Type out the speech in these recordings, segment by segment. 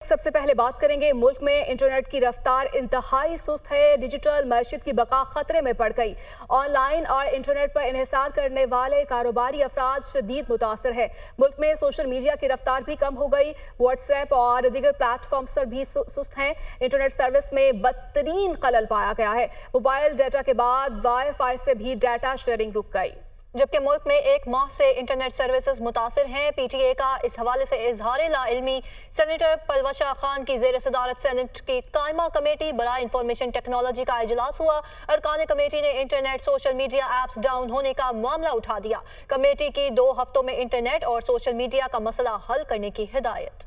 सबसे पहले बात करेंगे, मुल्क में इंटरनेट की रफ्तार इंतहाई सुस्त है। डिजिटल मैशियत की बका खतरे में पड़ गई। ऑनलाइन और इंटरनेट पर इन्हिसार करने वाले कारोबारी अफराद शदीद मुतासर है। मुल्क में सोशल मीडिया की रफ्तार भी कम हो गई। व्हाट्सएप और दीगर प्लेटफॉर्म्स पर भी सुस्त हैं। इंटरनेट सर्विस में बदतरीन खलल पाया गया है। मोबाइल डाटा के बाद वाईफाई से भी डाटा शेयरिंग रुक गई, जबकि मुल्क में एक माह से इंटरनेट सर्विसेज मुतासिर हैं। PTA का इस हवाले से इजहार लाइल्मी सेनेटर पलवा शाह खान की ज़ेर सदारत सेनेट की कायमा कमेटी बराए इंफॉर्मेशन टेक्नोलॉजी का इजलास हुआ। अरकान कमेटी ने internet social media apps down होने का मामला उठा दिया। कमेटी की 2 हफ्तों में इंटरनेट और सोशल मीडिया का मसला हल करने की हिदायत।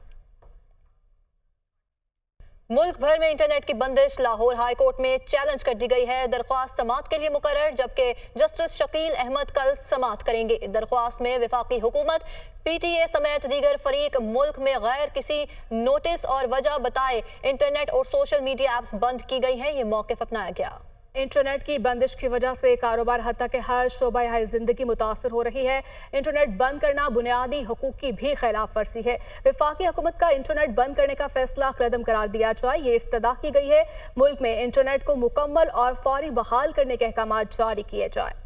मुल्क भर में इंटरनेट की बंदिश लाहौर हाई कोर्ट में चैलेंज कर दी गई है। दरख्वास्त समाअत के लिए मुकर्रर, जबकि जस्टिस शकील अहमद कल समाअत करेंगे। दरख्वास्त में वफाकी हुकूमत, PTA समेत दीगर फरीक मुल्क में गैर किसी नोटिस और वजह बताए इंटरनेट और सोशल मीडिया एप्स बंद की गई हैं। ये मौक़िफ़ अपनाया गया। इंटरनेट की बंदिश की वजह से कारोबार हत्ता के हर शोबा हर जिंदगी मुतासर हो रही है। इंटरनेट बंद करना बुनियादी हुकूक की भी खिलाफ वर्जी है। वफाकी हुकूमत का इंटरनेट बंद करने का फैसला कदम करार दिया जाए, ये इस्तदा की गई है। मुल्क में इंटरनेट को मुकम्मल और फौरी बहाल करने के अहकाम जारी किए जाए।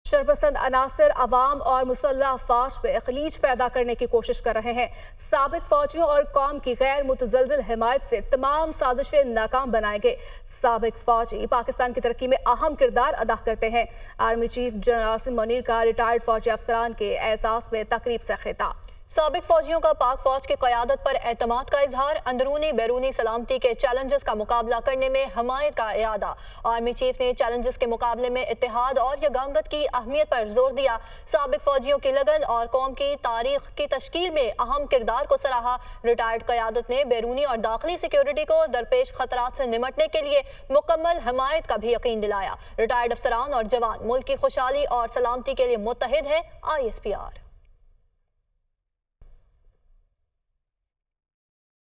शरपसंद अनासर अवाम और मुसल्लह अफवाज पे खलीज पैदा करने की कोशिश कर रहे हैं। साबिक फौजियों और कौम की गैर मुतजलजिल हिमायत से तमाम साजिशें नाकाम बनाए गए। साबिक फौजी पाकिस्तान की तरक्की में अहम किरदार अदा करते हैं। Army chief general Asim Munir का रिटायर्ड फौजी अफसरान के एहसास में तकरीब से खिताब। साबिक फौजियों का पाक फौज की क़यादत पर एतमाद का इजहार। अंदरूनी बैरूनी सलामती के चैलेंजेस का मुकाबला करने में हमायत का इयादा। आर्मी चीफ ने चैलेंजेस के मुकाबले में इत्तेहाद और यगांगत की अहमियत पर जोर दिया। साबिक फौजियों की लगन और कौम की तारीख की तश्कील में अहम किरदार को सराहा। रिटायर्ड क़यादत ने बैरूनी और दाखिली सिक्योरिटी को दरपेश खतरात से निमटने के लिए मुकम्मल हमायत का भी यकीन दिलाया। रिटायर्ड अफसरान और जवान मुल्क की खुशहाली और सलामती के लिए मुत्तहिद है। ISPR।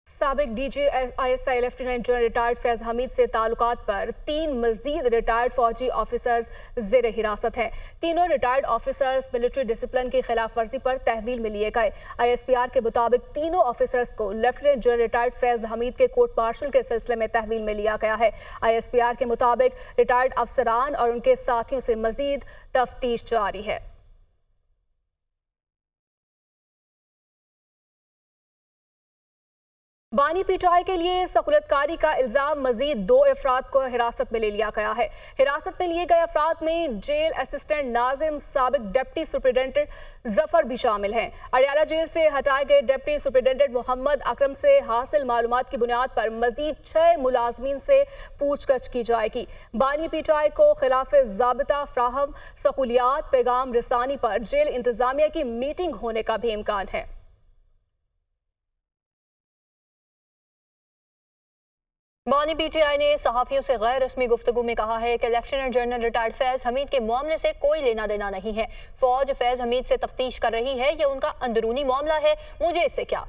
साबिक DGISI lieutenant general retired Faiz Hamid से ताल्लुकात पर 3 मजीद रिटायर्ड फौजी ऑफिसर्स ज़ेर हिरासत हैं। तीनों रिटायर्ड ऑफिसर्स मिलिट्री डिसिप्लिन की खिलाफ वर्जी पर तहवील में लिए गए। ISPR के मुताबिक तीनों ऑफिसर्स को lieutenant general retired Faiz Hamid के कोर्ट मार्शल के सिलसिले में तहवील में लिया गया है। ISPR के मुताबिक रिटायर्ड अफसरान और उनके साथियों से मजीद तफ्तीश जारी है। बानी पिटाई के लिए सहूलतकारी का इल्जाम मजीद 2 अफराद को हिरासत में ले लिया गया है। हिरासत में लिए गए अफराद में जेल असिस्टेंट नाजिम, साबिक डिप्टी सुपरिटेंडेंट जफर भी शामिल हैं। अडयाला जेल से हटाए गए डिप्टी सुपरिटेंडेंट मोहम्मद अकरम से हासिल मालूमात की बुनियाद पर मजीद 6 मुलाजमीन से पूछगछ की जाएगी। बानी पिटाई को खिलाफ ज़ाबिता फ्राहम सहूलियात पैगाम रसानी पर जेल इंतजामिया की मीटिंग होने का भी इम्कान है। बानी PTI ने सहाफ़ियों से गैर रस्मी गुफ्तगू में कहा है कि lieutenant general retired Faiz Hamid के मामले से कोई लेना देना नहीं है। फौज फैज हमीद से तफ्तीश कर रही है, यह उनका अंदरूनी मामला है, मुझे इससे क्या।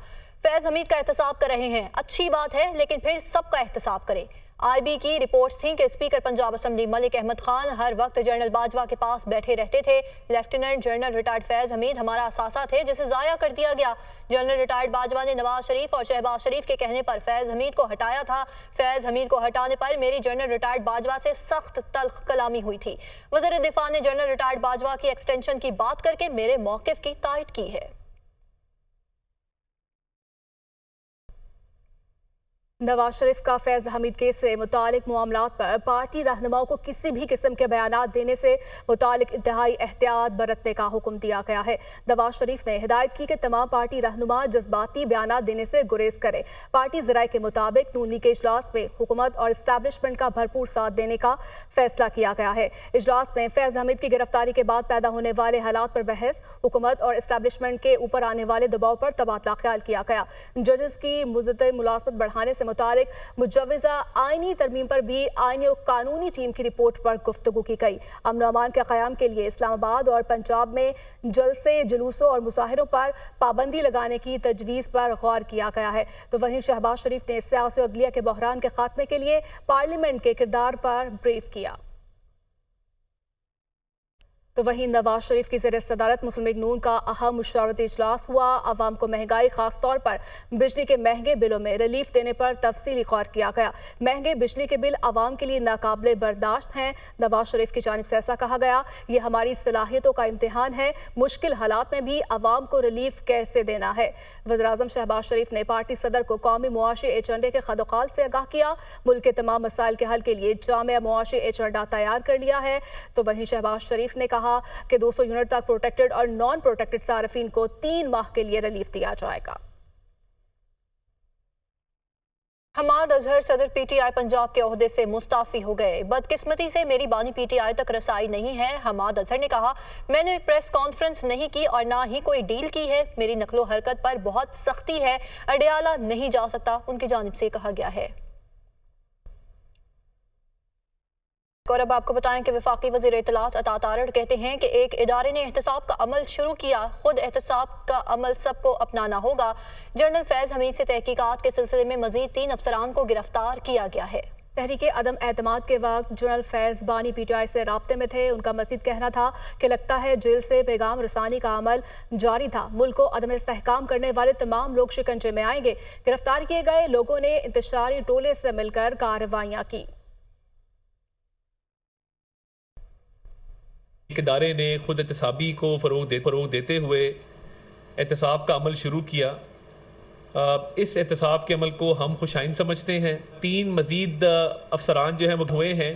फैज हमीद का एहतसाब कर रहे हैं, अच्छी बात है, लेकिन फिर सबका एहतसाब करें। IB की रिपोर्ट्स थी कि स्पीकर पंजाब असम्बली मलिक अहमद खान हर वक्त जनरल बाजवा के पास बैठे रहते थे। Lieutenant general retired Faiz Hamid हमारा असासा थे, जिसे ज़ाया कर दिया गया। जनरल रिटायर्ड बाजवा ने नवाज शरीफ और शहबाज शरीफ के कहने पर फैज हमीद को हटाया था। फैज हमीद को हटाने पर मेरी जनरल रिटायर्ड बाजवा से सख्त तल्ख कलामी हुई थी। वज़ीर दिफा ने जनरल रिटायर्ड बाजवा की एक्सटेंशन की बात करके मेरे मौक़िफ़ की तायद की है। नवाज शरीफ का फैज हमीद केस से मुतालिक मामलात पर पार्टी रहनुमाओं को किसी भी किस्म के बयानात देने से मुतालिक इंतहाई एहतियात बरतने का हुक्म दिया गया है। नवाज शरीफ ने हिदायत की कि तमाम पार्टी रहनुमा जज्बाती बयानात देने से गुरेज करें। पार्टी ज़राए के मुताबिक नून लीग के इजलास में हुकूमत और इस्टेब्लिशमेंट का भरपूर साथ देने का फैसला किया गया है। इजलास में फैज हमीद की गिरफ्तारी के बाद पैदा होने वाले हालात पर बहस, हुकूमत और इस्टेब्लिशमेंट के ऊपर आने वाले दबाव पर तबादला ख्याल किया गया। जजेस की मुद्दत मुलाजमत बढ़ाने से मुतालिक मुजव्वज़ा आईनी तरमीम पर भी आईनी और कानूनी टीम की रिपोर्ट पर गुफ्तगू की गई। अमन अमान के क़याम के लिए इस्लामाबाद और पंजाब में जलसे, जुलूसों और मुजाहिरों पर पाबंदी लगाने की तजवीज़ पर गौर किया गया है। तो वहीं शहबाज शरीफ ने सियासी अदलिया के बहरान के खात्मे के लिए पार्लियामेंट के किरदार पर ब्रीफ किया। तो वहीं नवाज शरीफ की ज़ेर सदारत मुस्लिम लीग नून का अहम मुशावरती इजलास हुआ। अवाम को महंगाई खासतौर पर बिजली के महंगे बिलों में रिलीफ देने पर तफसीली गौर किया गया। महंगे बिजली के बिल अवाम के लिए नाकाबिले बर्दाश्त हैं। नवाज शरीफ की जानिब से ऐसा कहा गया, ये हमारी सलाहियतों का इम्तिहान है, मुश्किल हालात में भी अवाम को रिलीफ कैसे देना है। वज़ीर-ए-आज़म शहबाज शरीफ ने पार्टी सदर को कौमी मुआशी एजेंडे के खदोखाल से आगाह किया। मुल्क के तमाम मसाइल के हल के लिए जामिया मुआशी एजेंडा तैयार कर लिया है। तो वहीं शहबाज शरीफ ने कहा कि 200 यूनिट तक प्रोटेक्टेड और नॉन प्रोटेक्टेड सार्फिन को 3 माह के लिए रिलीफ दिया जाएगा। हमाद अजहर सदर पीटीआई पंजाब के ओहदे से मुस्ताफी हो गए। बदकिस्मती से मेरी बानी पीटीआई तक रसाई नहीं है। हमाद अजहर ने कहा, मैंने प्रेस कॉन्फ्रेंस नहीं की और ना ही कोई डील की है। मेरी नकलो हरकत पर बहुत सख्ती है, अडयाला नहीं जा सकता, उनकी जानिब से कहा गया है। और अब आपको बताएं कि वफाकी वज़ीर इत्तलात अता तारड़ कहते हैं कि एक इदारे ने एहतसाब का अमल शुरू किया, खुद एहतसाब का अमल सबको अपनाना होगा। जनरल फैज़ हमीद से तहकीकात के सिलसिले में मजीद 3 अफसरान को गिरफ्तार किया गया है। तहरीक अदम एतमाद के वक्त जनरल फैज़ बानी पीटीआई से राब्ते में थे। उनका मजीद कहना था कि लगता है जेल से पैगाम रसानी का अमल जारी था। मुल्क को अदम इस्तेहकाम करने वाले तमाम लोग शिकंजे में आएंगे। गिरफ्तार किए गए लोगों ने इंतशारी टोले से मिलकर कार्रवाइयाँ की। इदारे ने खुद एहतसाबी को फ़रोग देते हुए एहतसाब का अमल शुरू किया। इस एहतसाब के अमल को हम खुशाइन समझते हैं। 3 मज़ीद अफसरान जो हैं वो हुए हैं,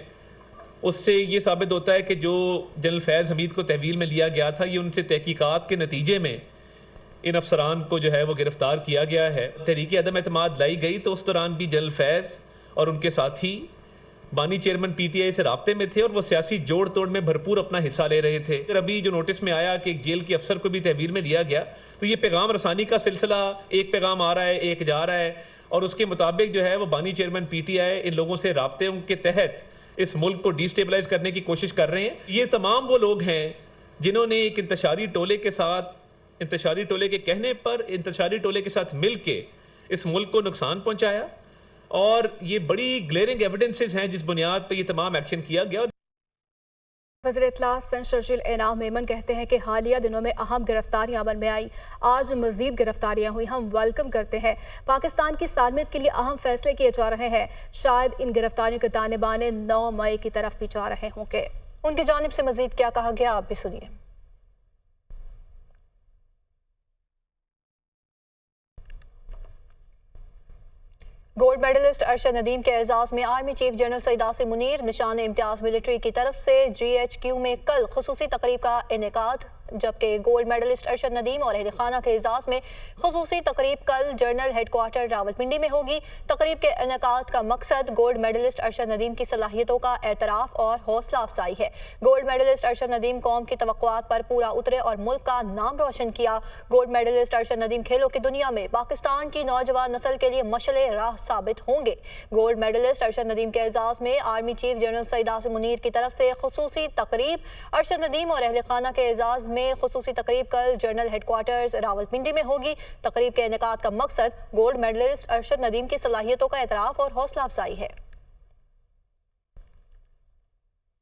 उससे ये साबित होता है कि जो जनरल फैज़ हमीद को तहवील में लिया गया था, ये उनसे तहकीकात के नतीजे में इन अफसरान को जो है वो गिरफ़्तार किया गया है। तहरीक अदम एतमाद लाई गई तो उस दौरान भी जनरल फैज़ और उनके साथी बानी चेयरमैन पीटीआई से राब्ते में थे और वो सियासी जोड़ तोड़ में भरपूर अपना हिस्सा ले रहे थे। फिर अभी जो नोटिस में आया कि एक जेल के अफसर को भी तहवील में लिया गया, तो ये पैगाम रसानी का सिलसिला, एक पैगाम आ रहा है, एक जा रहा है, और उसके मुताबिक जो है वो बानी चेयरमैन पीटीआई इन लोगों से राब्ते के तहत इस मुल्क को डिस्टेबलाइज करने की कोशिश कर रहे हैं। ये तमाम वो लोग हैं जिन्होंने एक इंतशारी टोले के साथ, इंतशारी टोले के कहने पर इंतशारी टोले के साथ मिल के इस मुल्क को नुकसान पहुँचाया, और ये बड़ी ग्लेरिंग एविडेंसेस हैं जिस बुनियाद पे ये तमाम एक्शन किया गया। वज़ीर इत्तलात सेंट शर्जिल एनाम मेमन कहते हैं कि हालिया दिनों में अहम गिरफ्तारियां अमल में आई। आज मजीद गिरफ्तारियां हुई, हम वेलकम करते हैं। पाकिस्तान की सालमियत के लिए अहम फैसले किए जा रहे हैं। शायद इन गिरफ्तारियों के ताने बाने 9 मई की तरफ भी जा रहे होंगे। उनकी जानिब से मजीद क्या कहा गया, आप भी सुनिए। गोल्ड मेडलिस्ट अरशद नदीम के एजाज में army chief general Syed Asim Munir Nishan Imtiaz military की तरफ से GHQ में कल खुसूसी तकरीब का इनेकाद, जबकि गोल्ड मेडलिस्ट अरशद नदीम और अहल खाना के एजाज में खुसूसी तकरीब कल जनरल हेडक्वार्टर रावलपिंडी में होगी। तकरीब के इनेकाद का मकसद गोल्ड मेडलिस्ट अरशद नदीम की सलाहियतों का एतराफ़ और हौसला अफजाई है। गोल्ड मेडलिस्ट अरशद नदीम कौम की तवक्कुआत पर पूरा उतरे और मुल्क का नाम रोशन किया। गोल्ड मेडलिस्ट अरशद नदीम खेलों की दुनिया में पाकिस्तान की नौजवान नस्ल के लिए मशअले राह साबित होंगे। गोल्ड मेडलिस्ट अरशद नदीम के एजाज में army chief general Syed Asim Munir की तरफ से खुसूसी तकरीब, अरशद नदीम और अहल खाना के एजाज में खुसूसी तकरीब कल जनरल हेडक्वार्टर्स रावलपिंडी में होगी। तकरीब के इनेकाद का मकसद गोल्ड मेडलिस्ट अरशद नदीम की सलाहियतों का एतराफ़ और हौसला अफजाई है।